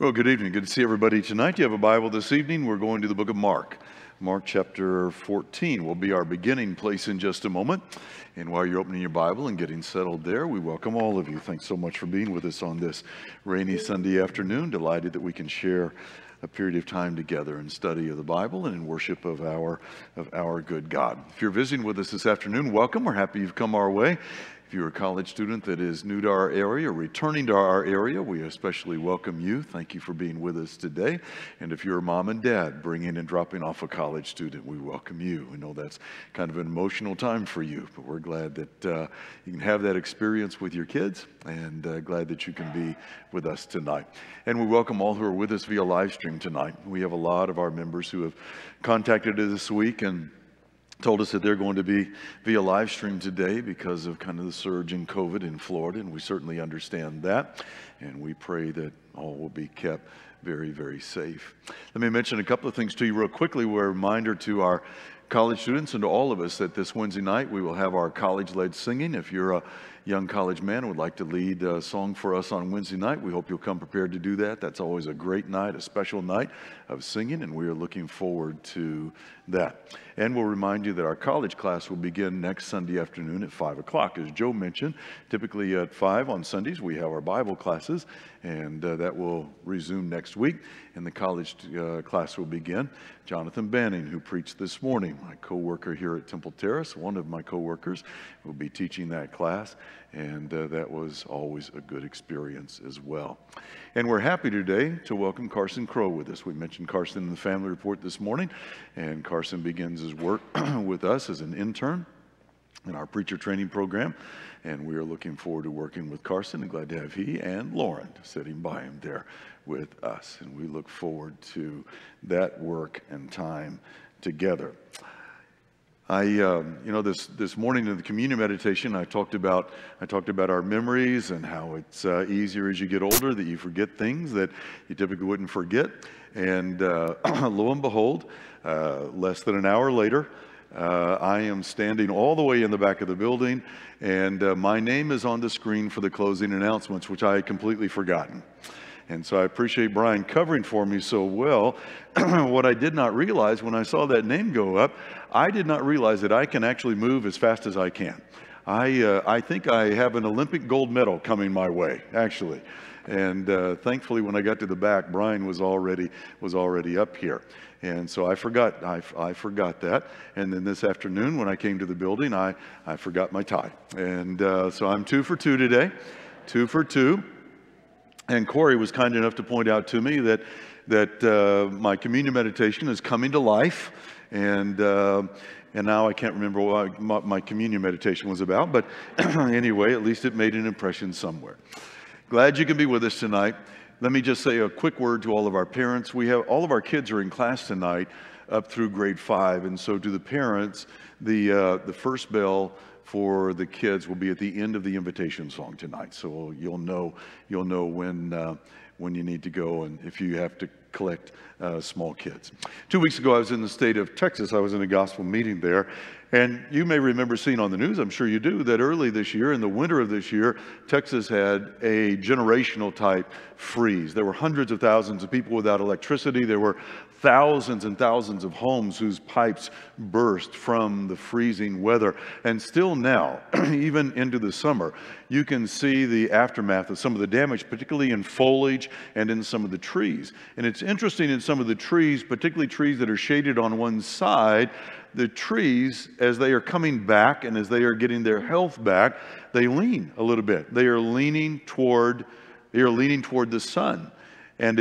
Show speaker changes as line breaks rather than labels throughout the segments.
Well, good evening. Good to see everybody tonight. You have a Bible this evening. We're going to the book of Mark. Mark chapter 14 will be our beginning place in just a moment. And while you're opening your Bible and getting settled there, we welcome all of you. Thanks so much for being with us on this rainy Sunday afternoon. Delighted that we can share a period of time together in study of the Bible and in worship of our good God. If you're visiting with us this afternoon, welcome. We're happy you've come our way. If you're a college student that is new to our area, returning to our area, we especially welcome you. Thank you for being with us today. And if you're a mom and dad bringing and dropping off a college student, we welcome you. We know that's kind of an emotional time for you, but we're glad that you can have that experience with your kids, and glad that you can be with us tonight. And we welcome all who are with us via live stream tonight. We have a lot of our members who have contacted us this week and told us that they're going to be via live stream today because of kind of the surge in COVID in Florida, and we certainly understand that, and we pray that all will be kept very, very safe. Let me mention a couple of things to you real quickly. We're a reminder to our college students and to all of us that this Wednesday night we will have our college-led singing. If you're a young college man and would like to lead a song for us on Wednesday night, we hope you'll come prepared to do that. That's always a great night, a special night of singing, and we are looking forward to that. And we'll remind you that our college class will begin next Sunday afternoon at 5 o'clock. As Joe mentioned, typically at 5 on Sundays we have our Bible classes, and that will resume next week, and the college class will begin. Jonathan Banning, who preached this morning, my co-worker here at Temple Terrace, one of my co-workers, will be teaching that class, and that was always a good experience as well. And we're happy today to welcome Carson Crow with us. We mentioned Carson in the family report this morning, and Carson begins his work with us as an intern in our preacher training program, and we are looking forward to working with Carson, and glad to have he and Lauren sitting by him there with us, and we look forward to that work and time together. This morning in the communion meditation, I talked about our memories and how it's easier as you get older that you forget things that you typically wouldn't forget. And lo and behold, less than an hour later, I am standing all the way in the back of the building, and my name is on the screen for the closing announcements, which I had completely forgotten. And so I appreciate Brian covering for me so well. What I did not realize when I saw that name go up, I did not realize that I can actually move as fast as I can. I think I have an Olympic gold medal coming my way, actually. And thankfully, when I got to the back, Brian was already up here. And so I forgot that. And then this afternoon, when I came to the building, I forgot my tie. And so I'm 2 for 2 today, 2 for 2. And Corey was kind enough to point out to me that my communion meditation is coming to life, and now I can't remember what my communion meditation was about, but anyway, at least it made an impression somewhere. Glad you can be with us tonight. Let me just say a quick word to all of our parents. We have all of our kids are in class tonight up through grade 5, and so to the parents, the first bell for the kids will be at the end of the invitation song tonight. So you'll know when you need to go and if you have to collect small kids. 2 weeks ago, I was in the state of Texas. I was in a gospel meeting there. And you may remember seeing on the news, I'm sure you do, that early this year, in the winter of this year, Texas had a generational type freeze. There were hundreds of thousands of people without electricity. There were thousands and thousands of homes whose pipes burst from the freezing weather. And still now, even into the summer, you can see the aftermath of some of the damage, particularly in foliage and in some of the trees. And it's interesting in some of the trees, particularly trees that are shaded on one side, the trees, as they are coming back and as they are getting their health back, they lean a little bit. They are leaning toward the sun. And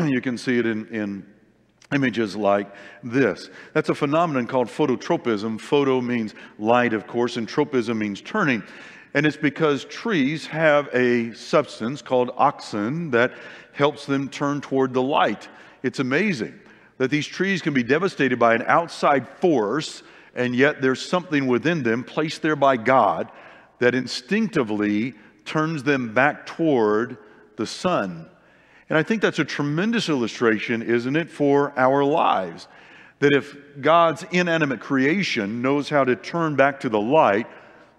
you can see it in images like this. That's a phenomenon called phototropism. Photo means light, of course, and tropism means turning. And it's because trees have a substance called auxin that helps them turn toward the light. It's amazing that these trees can be devastated by an outside force, and yet there's something within them placed there by God that instinctively turns them back toward the sun. And I think that's a tremendous illustration, isn't it, for our lives? That if God's inanimate creation knows how to turn back to the light,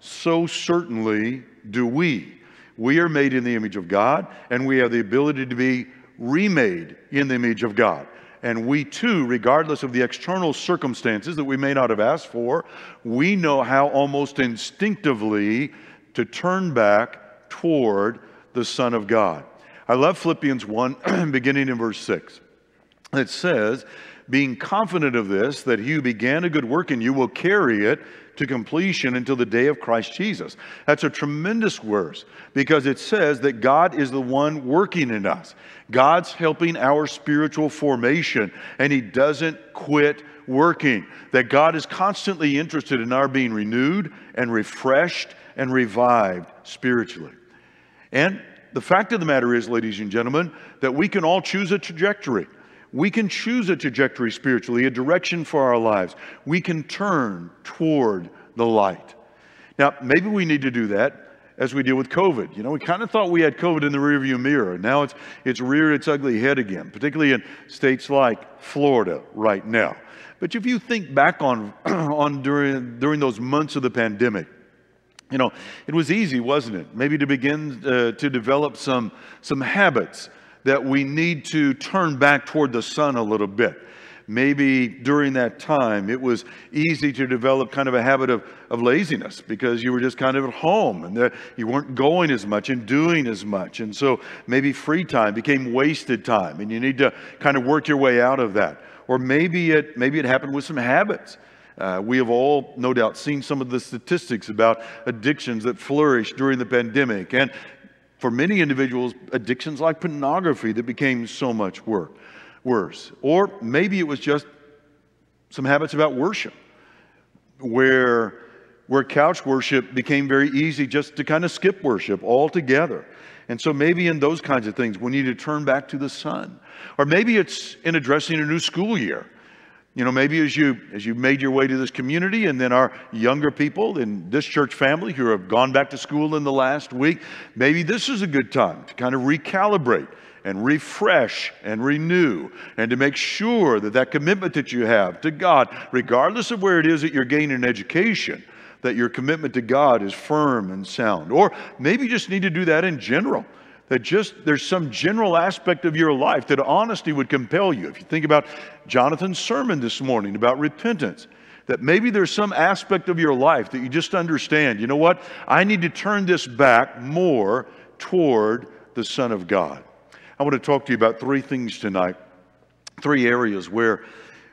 so certainly do we. We are made in the image of God, and we have the ability to be remade in the image of God. And we too, regardless of the external circumstances that we may not have asked for, we know how almost instinctively to turn back toward the Son of God. I love Philippians 1, beginning in verse 6. It says, being confident of this, that he who began a good work in you will carry it to completion until the day of Christ Jesus. That's a tremendous verse because it says that God is the one working in us. God's helping our spiritual formation, and he doesn't quit working. That God is constantly interested in our being renewed and refreshed and revived spiritually. And the fact of the matter is, ladies and gentlemen, that we can all choose a trajectory. We can choose a trajectory spiritually, a direction for our lives. We can turn toward the light. Now, maybe we need to do that as we deal with COVID. You know, we kind of thought we had COVID in the rearview mirror. Now it's reared its ugly head again, particularly in states like Florida right now. But if you think back on during those months of the pandemic, you know, it was easy, wasn't it? Maybe to begin to develop some habits that we need to turn back toward the sun a little bit. Maybe during that time, it was easy to develop kind of a habit of laziness because you were just kind of at home and you weren't going as much and doing as much. And so maybe free time became wasted time and you need to kind of work your way out of that. Or maybe it happened with some habits. We have all, no doubt, seen some of the statistics about addictions that flourished during the pandemic. And for many individuals, addictions like pornography that became so much worse. Or maybe it was just some habits about worship, where couch worship became very easy just to kind of skip worship altogether. And so maybe in those kinds of things, we need to turn back to the sun. Or maybe it's in addressing a new school year. You know, maybe as you made your way to this community, and then our younger people in this church family who have gone back to school in the last week, maybe this is a good time to kind of recalibrate and refresh and renew and to make sure that that commitment that you have to God, regardless of where it is that you're gaining an education, that your commitment to God is firm and sound. Or maybe you just need to do that in general. That there's some general aspect of your life that honesty would compel you. If you think about Jonathan's sermon this morning about repentance, that maybe there's some aspect of your life that you just understand, you know what? I need to turn this back more toward the Son of God. I want to talk to you about three things tonight, three areas where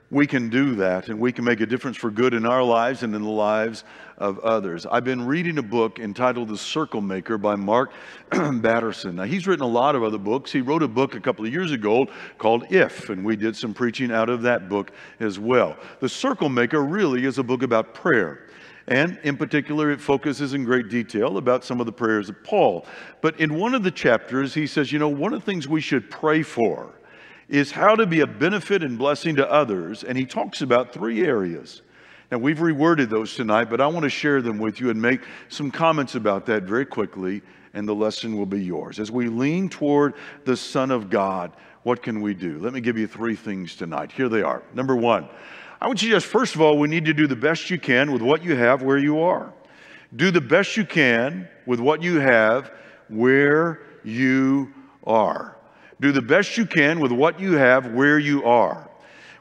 we can do that and we can make a difference for good in our lives and in the lives of others. I've been reading a book entitled The Circle Maker by Mark Batterson. Now, he's written a lot of other books. He wrote a book a couple of years ago called If, and we did some preaching out of that book as well. The Circle Maker really is a book about prayer. And in particular, it focuses in great detail about some of the prayers of Paul. But in one of the chapters, he says, you know, one of the things we should pray for is how to be a benefit and blessing to others. And he talks about three areas. Now, we've reworded those tonight, but I want to share them with you and make some comments about that very quickly, and the lesson will be yours. As we lean toward the Son of God, what can we do? Let me give you three things tonight. Here they are. Number one, I would suggest, first of all, we need to do the best you can with what you have where you are. Do the best you can with what you have where you are. Do the best you can with what you have where you are.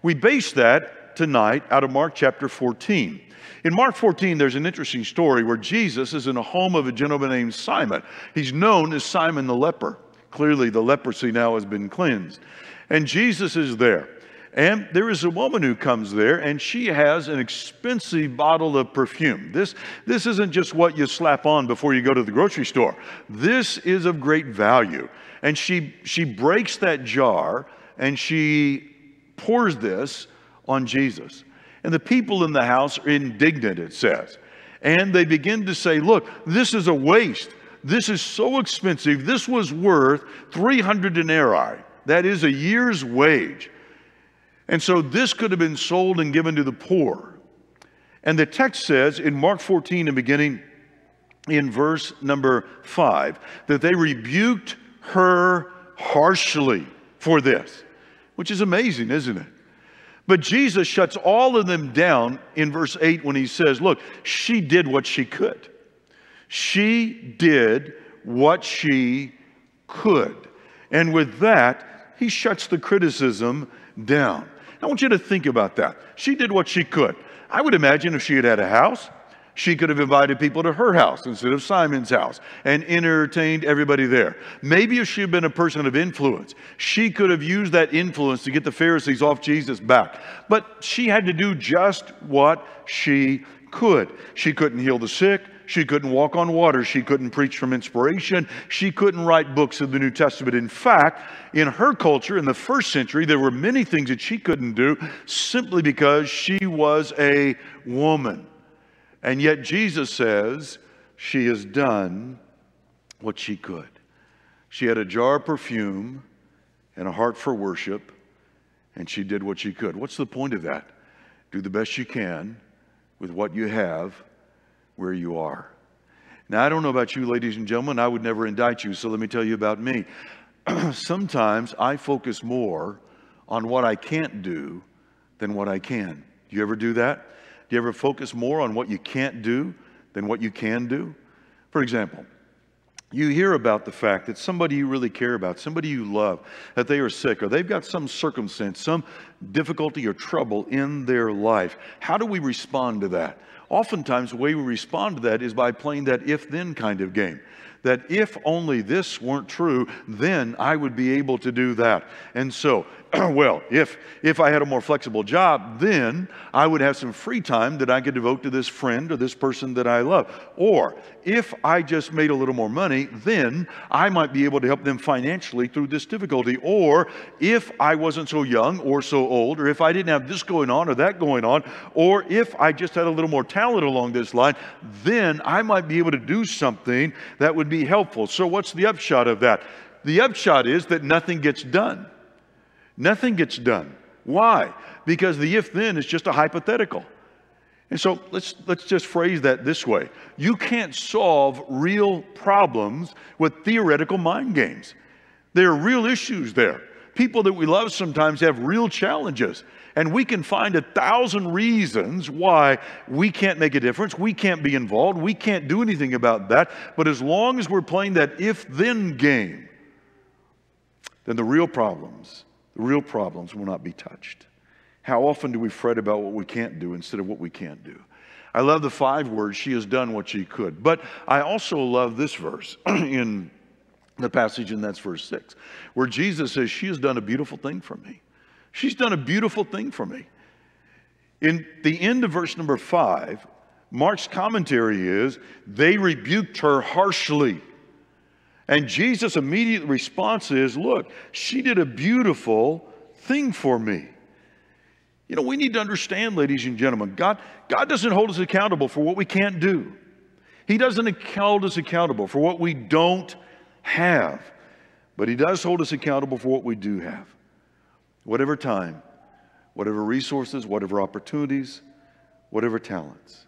We base that tonight out of Mark chapter 14. In Mark 14, there's an interesting story where Jesus is in a home of a gentleman named Simon. He's known as Simon the leper. Clearly, the leprosy now has been cleansed. And Jesus is there. And there is a woman who comes there, and she has an expensive bottle of perfume. This isn't just what you slap on before you go to the grocery store. This is of great value. And she breaks that jar, and she pours this on Jesus. And the people in the house are indignant, it says. And they begin to say, look, this is a waste. This is so expensive. This was worth 300 denarii. That is a year's wage. And so this could have been sold and given to the poor. And the text says in Mark 14, and beginning in verse number 5, that they rebuked her harshly for this, which is amazing, isn't it? But Jesus shuts all of them down in verse 8 when he says, look, she did what she could. She did what she could. And with that, he shuts the criticism down. I want you to think about that. She did what she could. I would imagine if she had had a house, she could have invited people to her house instead of Simon's house and entertained everybody there. Maybe if she had been a person of influence, she could have used that influence to get the Pharisees off Jesus' back. But she had to do just what she could. She couldn't heal the sick. She couldn't walk on water. She couldn't preach from inspiration. She couldn't write books of the New Testament. In fact, in her culture, in the first century, there were many things that she couldn't do simply because she was a woman. And yet Jesus says she has done what she could. She had a jar of perfume and a heart for worship, and she did what she could. What's the point of that? Do the best you can with what you have where you are. Now, I don't know about you, ladies and gentlemen. I would never indict you, so let me tell you about me. Sometimes I focus more on what I can't do than what I can. Do you ever do that? Do you ever focus more on what you can't do than what you can do? For example, you hear about the fact that somebody you really care about, somebody you love, that they are sick or they've got some circumstance, some difficulty or trouble in their life. How do we respond to that? Oftentimes, the way we respond to that is by playing that if-then kind of game. That if only this weren't true, then I would be able to do that. And so, well, if I had a more flexible job, then I would have some free time that I could devote to this friend or this person that I love. Or if I just made a little more money, then I might be able to help them financially through this difficulty. Or if I wasn't so young or so old, or if I didn't have this going on or that going on, or if I just had a little more talent along this line, then I might be able to do something that would be helpful. So what's the upshot of that? The upshot is that nothing gets done. Nothing gets done. Why? Because the if-then is just a hypothetical. And so let's just phrase that this way. You can't solve real problems with theoretical mind games. There are real issues there. People that we love sometimes have real challenges. And we can find 1,000 reasons why we can't make a difference. We can't be involved. We can't do anything about that. But as long as we're playing that if-then game, then the real problems will not be touched. How often do we fret about what we can't do instead of what we can't do? I love the 5 words, she has done what she could. But I also love this verse in the passage, and that's verse 6, where Jesus says, she has done a beautiful thing for me. She's done a beautiful thing for me. In the end of verse number 5, Mark's commentary is, they rebuked her harshly. And Jesus' immediate response is, look, she did a beautiful thing for me. You know, we need to understand, ladies and gentlemen, God doesn't hold us accountable for what we can't do. He doesn't hold us accountable for what we don't have. But He does hold us accountable for what we do have. Whatever time, whatever resources, whatever opportunities, whatever talents.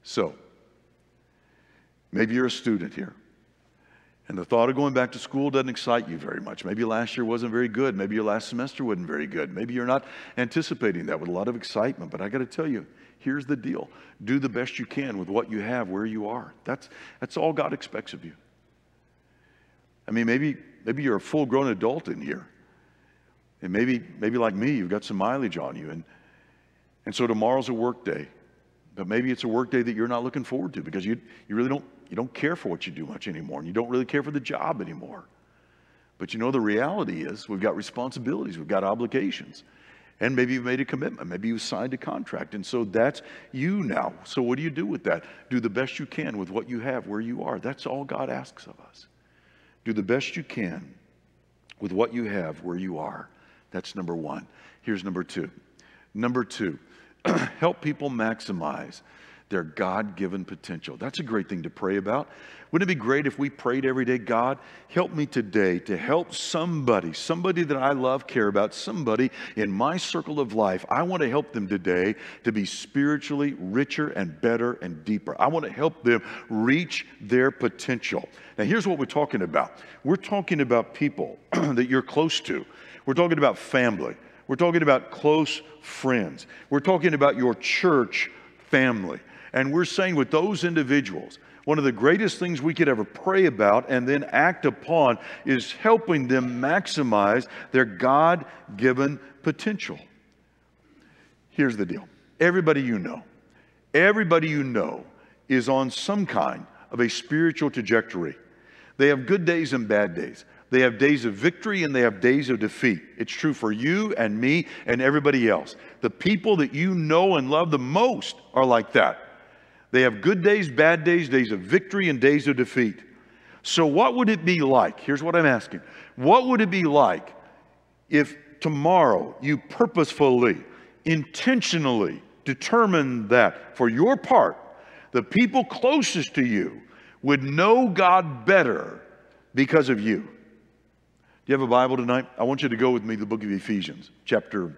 So, maybe you're a student here. And the thought of going back to school doesn't excite you very much. Maybe last year wasn't very good. Maybe your last semester wasn't very good. Maybe you're not anticipating that with a lot of excitement. But I got to tell you, here's the deal. Do the best you can with what you have where you are. That's all God expects of you. I mean, maybe you're a full-grown adult in here. And maybe like me, you've got some mileage on you. And so tomorrow's a work day. But maybe it's a work day that you're not looking forward to because you really don't care for what you do much anymore, and you don't really care for the job anymore. But you know, the reality is we've got responsibilities, we've got obligations, and maybe you've made a commitment, maybe you've signed a contract, and so that's you now. So what do you do with that? Do the best you can with what you have where you are. That's all God asks of us. Do the best you can with what you have where you are. That's number 1. Here's number 2. Number 2, help people maximize their God-given potential. That's a great thing to pray about. Wouldn't it be great if we prayed every day, God, help me today to help somebody that I love, care about, somebody in my circle of life. I want to help them today to be spiritually richer and better and deeper. I want to help them reach their potential. Now, here's what we're talking about. We're talking about people that you're close to. We're talking about family. We're talking about close friends. We're talking about your church family. And we're saying with those individuals, one of the greatest things we could ever pray about and then act upon is helping them maximize their God-given potential. Here's the deal. Everybody you know is on some kind of a spiritual trajectory. They have good days and bad days. They have days of victory and they have days of defeat. It's true for you and me and everybody else. The people that you know and love the most are like that. They have good days, bad days, days of victory and days of defeat. So what would it be like? Here's what I'm asking. What would it be like if tomorrow you purposefully, intentionally determined that for your part, the people closest to you would know God better because of you? Do you have a Bible tonight? I want you to go with me to the book of Ephesians, chapter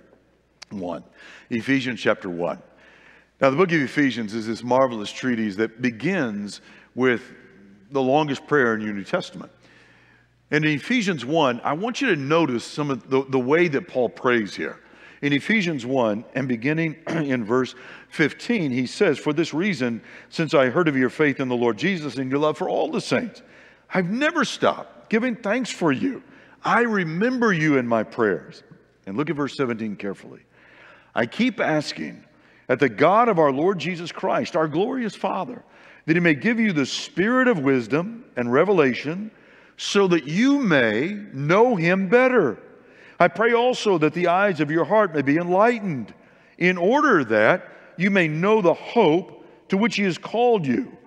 1. Ephesians chapter 1. Now, the book of Ephesians is this marvelous treatise that begins with the longest prayer in your New Testament. And in Ephesians 1, I want you to notice some of the way that Paul prays here. In Ephesians 1, and beginning in verse 15, he says, "For this reason, since I heard of your faith in the Lord Jesus and your love for all the saints, I've never stopped giving thanks for you. I remember you in my prayers." And look at verse 17 carefully. "I keep asking that the God of our Lord Jesus Christ, our glorious Father, that he may give you the spirit of wisdom and revelation so that you may know him better. I pray also that the eyes of your heart may be enlightened, in order that you may know the hope to which he has called you,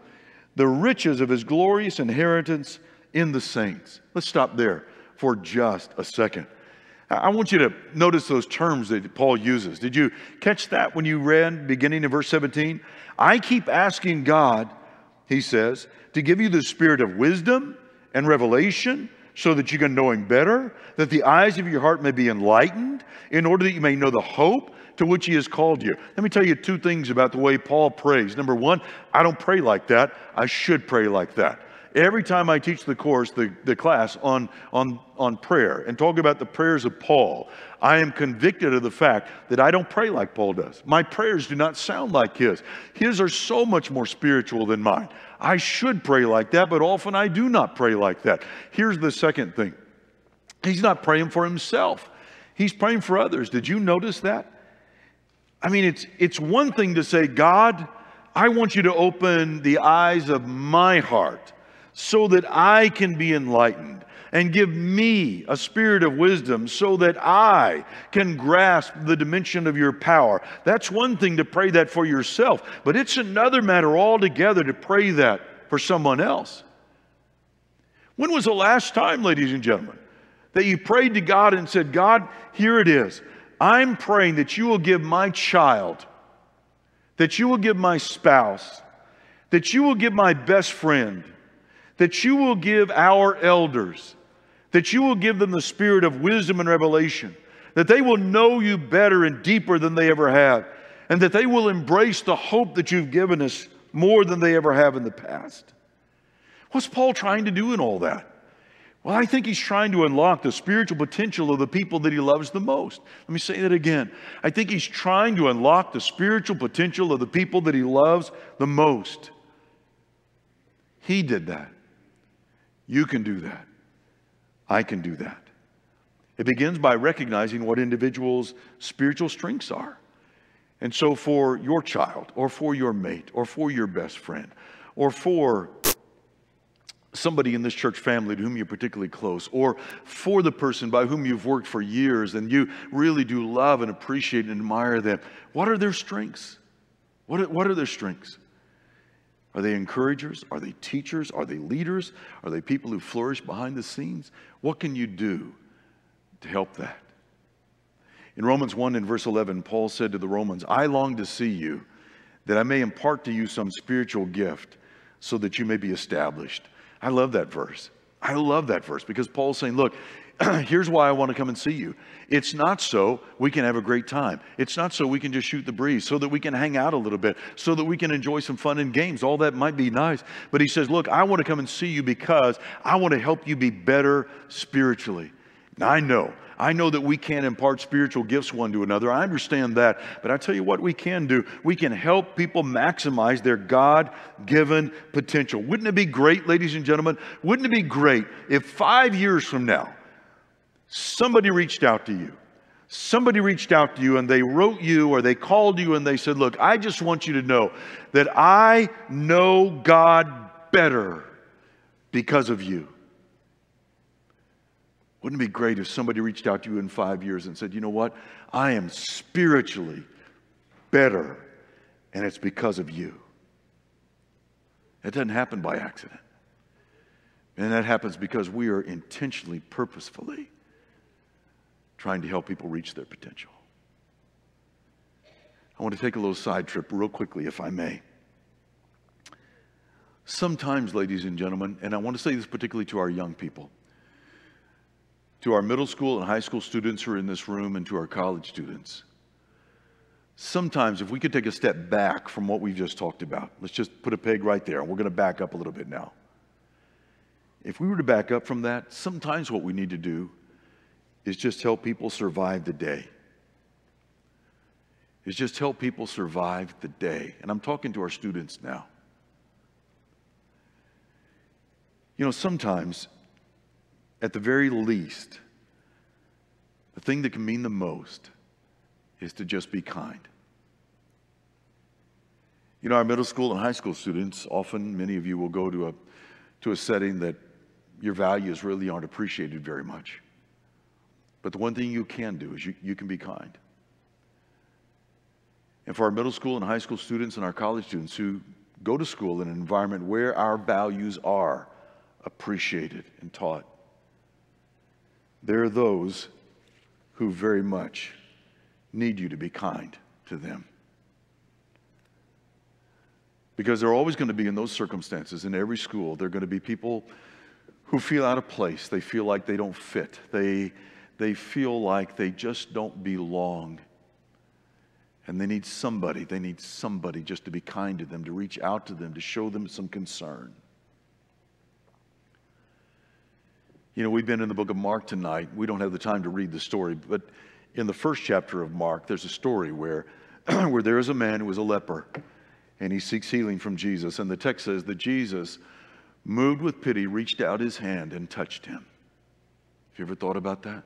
the riches of his glorious inheritance in the saints." Let's stop there for just a second. I want you to notice those terms that Paul uses. Did you catch that when you read beginning in verse 17? I keep asking God, he says, to give you the spirit of wisdom and revelation so that you can know him better, that the eyes of your heart may be enlightened, in order that you may know the hope to which he has called you. Let me tell you two things about the way Paul prays. Number one, I don't pray like that. I should pray like that. Every time I teach the course, the class on prayer and talk about the prayers of Paul, I am convicted of the fact that I don't pray like Paul does. My prayers do not sound like his. His are so much more spiritual than mine. I should pray like that, but often I do not pray like that. Here's the second thing. He's not praying for himself. He's praying for others. Did you notice that? I mean, it's one thing to say, God, I want you to open the eyes of my heart so that I can be enlightened, and give me a spirit of wisdom so that I can grasp the dimension of your power. That's one thing to pray that for yourself, but it's another matter altogether to pray that for someone else. When was the last time, ladies and gentlemen, that you prayed to God and said, God, here it is. I'm praying that you will give my child, that you will give my spouse, that you will give my best friend, that you will give our elders, that you will give them the spirit of wisdom and revelation, that they will know you better and deeper than they ever have, and that they will embrace the hope that you've given us more than they ever have in the past. What's Paul trying to do in all that? Well, I think he's trying to unlock the spiritual potential of the people that he loves the most. Let me say that again. I think he's trying to unlock the spiritual potential of the people that he loves the most. He did that. You can do that. I can do that. It begins by recognizing what individuals' spiritual strengths are. And so for your child, or for your mate, or for your best friend, or for somebody in this church family to whom you're particularly close, or for the person by whom you've worked for years and you really do love and appreciate and admire them, what are their strengths? What are their strengths? Are they encouragers? Are they teachers? Are they leaders? Are they people who flourish behind the scenes? What can you do to help that? In Romans 1 and verse 11, Paul said to the Romans, I long to see you, that I may impart to you some spiritual gift, so that you may be established. I love that verse. I love that verse because Paul's saying, look, here's why I want to come and see you. It's not so we can have a great time. It's not so we can just shoot the breeze, so that we can hang out a little bit, so that we can enjoy some fun and games. All that might be nice. But he says, look, I want to come and see you because I want to help you be better spiritually. Now, I know I know that we can't impart spiritual gifts one to another. I understand that. But I tell you what we can do. We can help people maximize their God-given potential. Wouldn't it be great, ladies and gentlemen? Wouldn't it be great if 5 years from now, somebody reached out to you? Somebody reached out to you and they wrote you or they called you and they said, look, I just want you to know that I know God better because of you. Wouldn't it be great if somebody reached out to you in 5 years and said, you know what? I am spiritually better and it's because of you. It doesn't happen by accident. And that happens because we are intentionally, purposefully trying to help people reach their potential. I want to take a little side trip real quickly, if I may. Sometimes, ladies and gentlemen, and I want to say this particularly to our young people, to our middle school and high school students who are in this room, and to our college students, sometimes if we could take a step back from what we've just talked about, let's just put a peg right there, and we're going to back up a little bit now. If we were to back up from that, sometimes what we need to do is just help people survive the day. Is just help people survive the day. And I'm talking to our students now. You know, sometimes, at the very least, the thing that can mean the most is to just be kind. You know, our middle school and high school students, often many of you will go to a setting that your values really aren't appreciated very much. But the one thing you can do is you can be kind. And for our middle school and high school students and our college students who go to school in an environment where our values are appreciated and taught, there are those who very much need you to be kind to them. Because there are always going to be, in those circumstances, in every school, there are going to be people who feel out of place. They feel like they don't fit. They feel like they just don't belong. And they need somebody just to be kind to them, to reach out to them, to show them some concern. You know, we've been in the book of Mark tonight. We don't have the time to read the story, but in the first chapter of Mark, there's a story where there is a man who was a leper, and he seeks healing from Jesus. And the text says that Jesus, moved with pity, reached out his hand and touched him. Have you ever thought about that?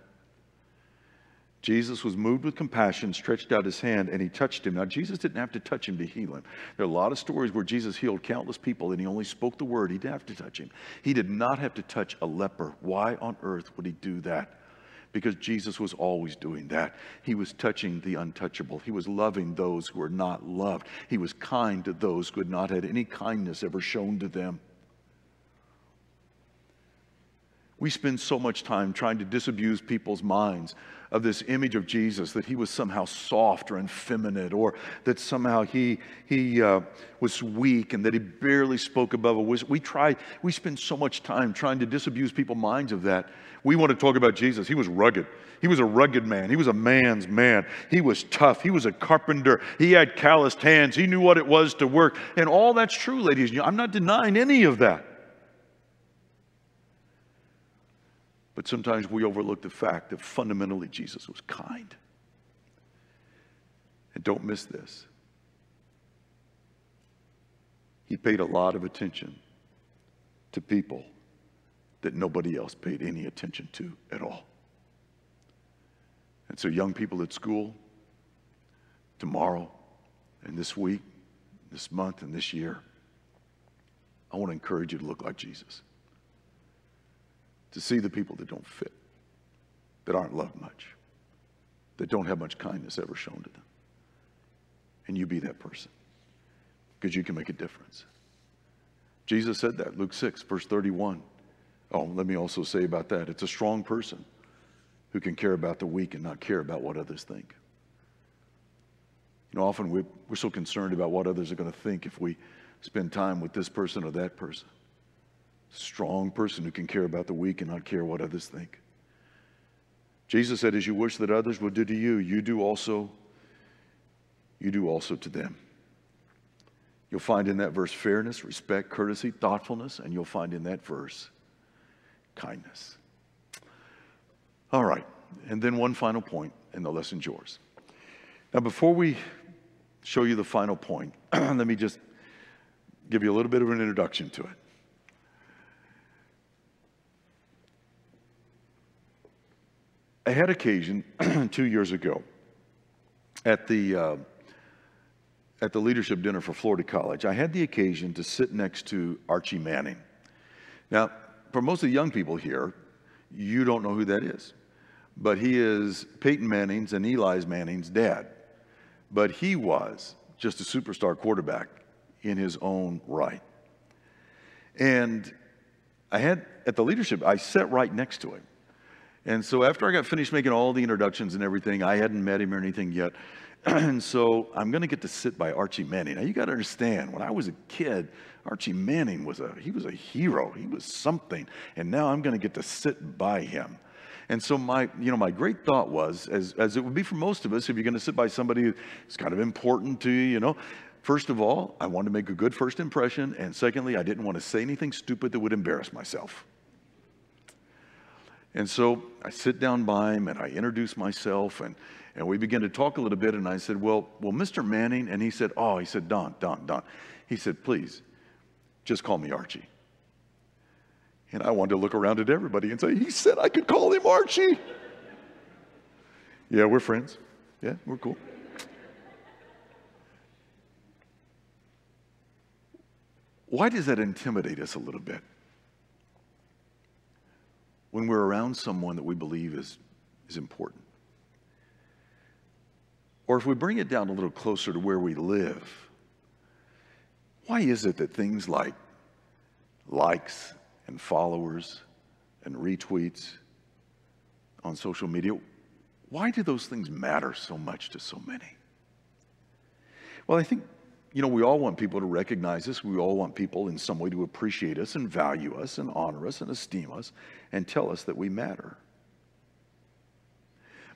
Jesus was moved with compassion, stretched out his hand, and he touched him. Now, Jesus didn't have to touch him to heal him. There are a lot of stories where Jesus healed countless people, and he only spoke the word. He didn't have to touch him. He did not have to touch a leper. Why on earth would he do that? Because Jesus was always doing that. He was touching the untouchable. He was loving those who were not loved. He was kind to those who had not had any kindness ever shown to them. We spend so much time trying to disabuse people's minds of this image of Jesus, that he was somehow soft or effeminate, or that somehow he was weak and that he barely spoke above a whisper. We spend so much time trying to disabuse people's minds of that. We want to talk about Jesus. He was rugged. He was a rugged man. He was a man's man. He was tough. He was a carpenter. He had calloused hands. He knew what it was to work. And all that's true, ladies and gentlemen. I'm not denying any of that. But sometimes we overlook the fact that fundamentally Jesus was kind. And don't miss this. He paid a lot of attention to people that nobody else paid any attention to at all. And so young people at school, tomorrow and this week, this month and this year, I want to encourage you to look like Jesus. To see the people that don't fit, that aren't loved much, that don't have much kindness ever shown to them. And you be that person, because you can make a difference. Jesus said that, Luke 6, verse 31. Oh, let me also say about that, it's a strong person who can care about the weak and not care about what others think. You know, often we're so concerned about what others are going to think if we spend time with this person or that person. Strong person who can care about the weak and not care what others think. Jesus said, as you wish that others would do to you, you do also to them. You'll find in that verse fairness, respect, courtesy, thoughtfulness, and you'll find in that verse kindness. All right, and then one final point, and the lesson's yours. Now, before we show you the final point, let me just give you a little bit of an introduction to it. I had occasion 2 years ago at the leadership dinner for Florida College. I had the occasion to sit next to Archie Manning. Now, for most of the young people here, you don't know who that is, but he is Peyton Manning's and Eli Manning's dad. But he was just a superstar quarterback in his own right. And at the leadership, I sat right next to him. And so after I got finished making all the introductions and everything, I hadn't met him or anything yet. And so I'm going to get to sit by Archie Manning. Now, you got to understand, when I was a kid, Archie Manning was a hero. He was something. And now I'm going to get to sit by him. And so my great thought was, as it would be for most of us, if you're going to sit by somebody who's kind of important to you, first of all, I wanted to make a good first impression. And secondly, I didn't want to say anything stupid that would embarrass myself. And so I sit down by him and I introduce myself and we began to talk a little bit, and I said, well, Mr. Manning, and he said, Don. He said, please, just call me Archie. And I wanted to look around at everybody and say, he said I could call him Archie. Yeah, we're friends. Yeah, we're cool. Why does that intimidate us a little bit? When we're around someone that we believe is important. Or if we bring it down a little closer to where we live, why is it that things like likes and followers and retweets on social media, why do those things matter so much to so many? Well, I think, we all want people to recognize us. We all want people in some way to appreciate us and value us and honor us and esteem us and tell us that we matter.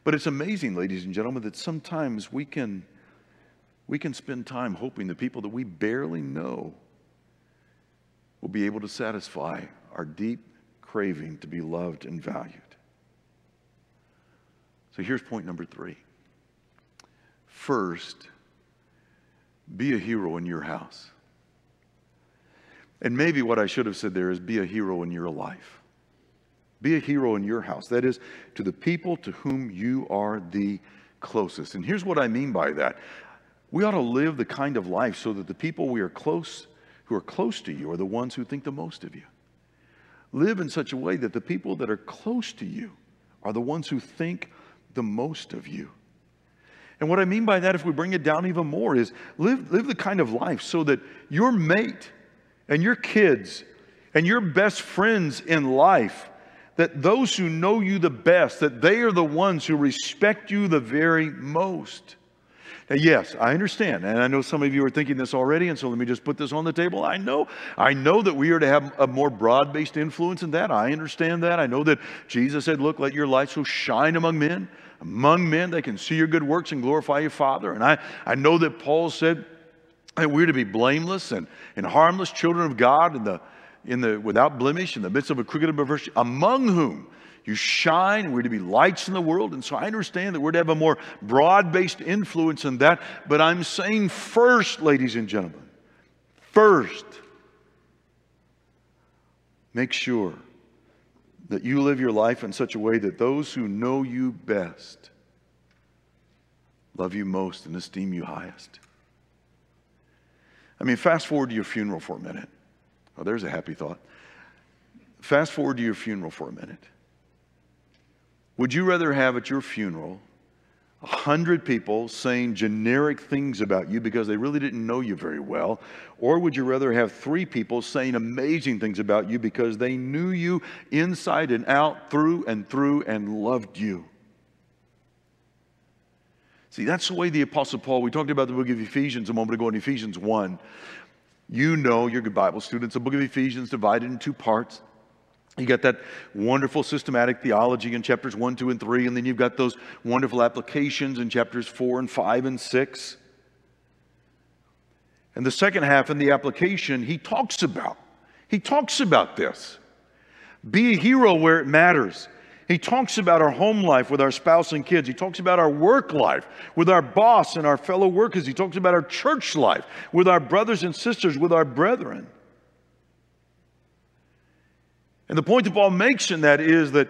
But it's amazing, ladies and gentlemen, that sometimes we can spend time hoping the people that we barely know will be able to satisfy our deep craving to be loved and valued. So here's point number 3. First, be a hero in your house. And maybe what I should have said there is be a hero in your life. Be a hero in your house. That is, to the people to whom you are the closest. And here's what I mean by that. We ought to live the kind of life so that the people who are close to you are the ones who think the most of you. Live in such a way that the people that are close to you are the ones who think the most of you. And what I mean by that, if we bring it down even more, is live the kind of life so that your mate and your kids and your best friends in life, that those who know you the best, that they are the ones who respect you the very most. Now, yes, I understand, and I know some of you are thinking this already, and so let me just put this on the table. I know that we are to have a more broad-based influence in that. I understand that. I know that Jesus said, look, let your light so shine among men they can see your good works and glorify your Father. And I know that Paul said that we're to be blameless and harmless children of God in the without blemish in the midst of a crooked and perverse, among whom you shine. We're to be lights in the world. And so I understand that we're to have a more broad-based influence in that. But I'm saying first, ladies and gentlemen, first, make sure that you live your life in such a way that those who know you best love you most and esteem you highest. I mean, fast forward to your funeral for a minute. Oh, there's a happy thought. Fast forward to your funeral for a minute. Would you rather have at your funeral 100 people saying generic things about you because they really didn't know you very well? Or would you rather have 3 people saying amazing things about you because they knew you inside and out, through and loved you? See, that's the way the Apostle Paul, we talked about the book of Ephesians a moment ago in Ephesians 1. You know, you're good Bible students, the book of Ephesians divided in 2 parts. You got that wonderful systematic theology in chapters 1, 2, and 3, and then you've got those wonderful applications in chapters 4 and 5 and 6. And the second half in the application, he talks about this. Be a hero where it matters. He talks about our home life with our spouse and kids. He talks about our work life with our boss and our fellow workers. He talks about our church life with our brothers and sisters, with our brethren. And the point that Paul makes in that is that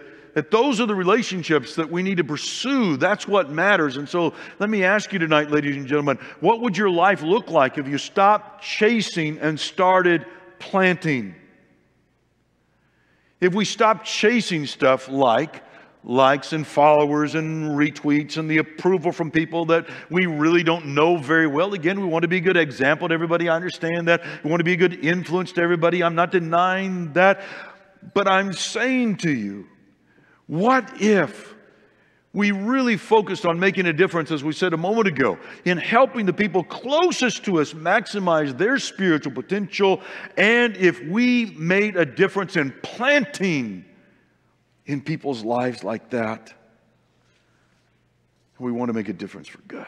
those are the relationships that we need to pursue. That's what matters. And so let me ask you tonight, ladies and gentlemen, what would your life look like if you stopped chasing and started planting? If we stopped chasing stuff like likes and followers and retweets and the approval from people that we really don't know very well. Again, we want to be a good example to everybody. I understand that. We want to be a good influence to everybody. I'm not denying that. But I'm saying to you, what if we really focused on making a difference, as we said a moment ago, in helping the people closest to us maximize their spiritual potential, and if we made a difference in planting in people's lives like that? We want to make a difference for good.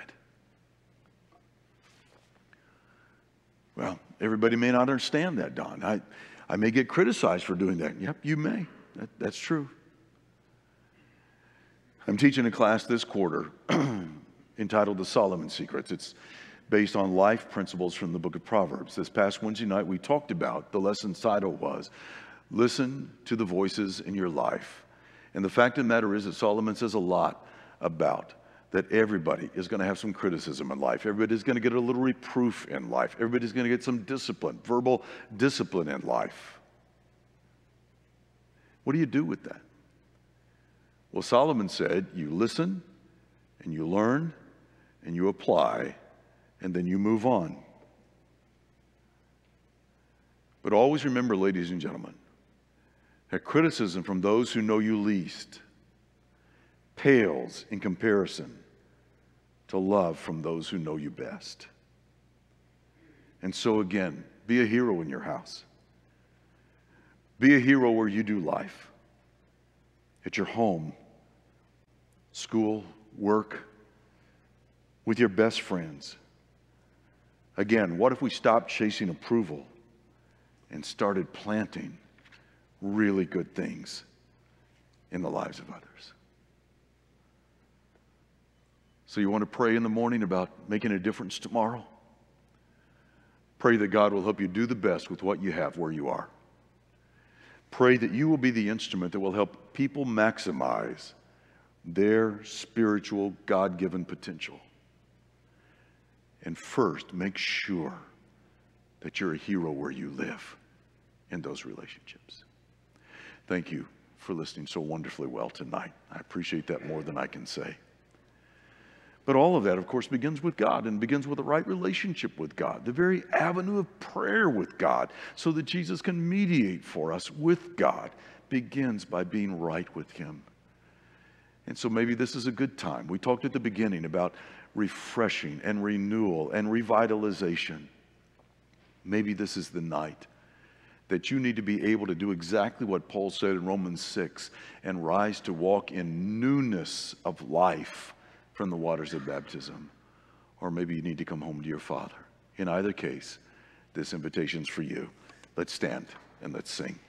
Well, everybody may not understand that, Don. I may get criticized for doing that. Yep, you may. That's true. I'm teaching a class this quarter entitled The Solomon Secrets. It's based on life principles from the book of Proverbs. This past Wednesday night, we talked about, the lesson's title was, Listen to the Voices in Your Life. And the fact of the matter is that Solomon says a lot about that everybody is going to have some criticism in life. Everybody's going to get a little reproof in life. Everybody's going to get some discipline, verbal discipline in life. What do you do with that? Well, Solomon said, you listen, and you learn, and you apply, and then you move on. But always remember, ladies and gentlemen, that criticism from those who know you least pales in comparison to love from those who know you best. And so again, be a hero in your house. Be a hero where you do life. At your home, school, work, with your best friends. Again, what if we stopped chasing approval and started planting really good things in the lives of others? So you want to pray in the morning about making a difference tomorrow? Pray that God will help you do the best with what you have where you are. Pray that you will be the instrument that will help people maximize their spiritual, God-given potential. And first, make sure that you're a hero where you live in those relationships. Thank you for listening so wonderfully well tonight. I appreciate that more than I can say. But all of that, of course, begins with God and begins with a right relationship with God, the very avenue of prayer with God, so that Jesus can mediate for us with God, begins by being right with Him. And so maybe this is a good time. We talked at the beginning about refreshing and renewal and revitalization. Maybe this is the night that you need to be able to do exactly what Paul said in Romans 6 and rise to walk in newness of life from the waters of baptism. Or maybe you need to come home to your Father. In either case, this invitation's for you. Let's stand and let's sing.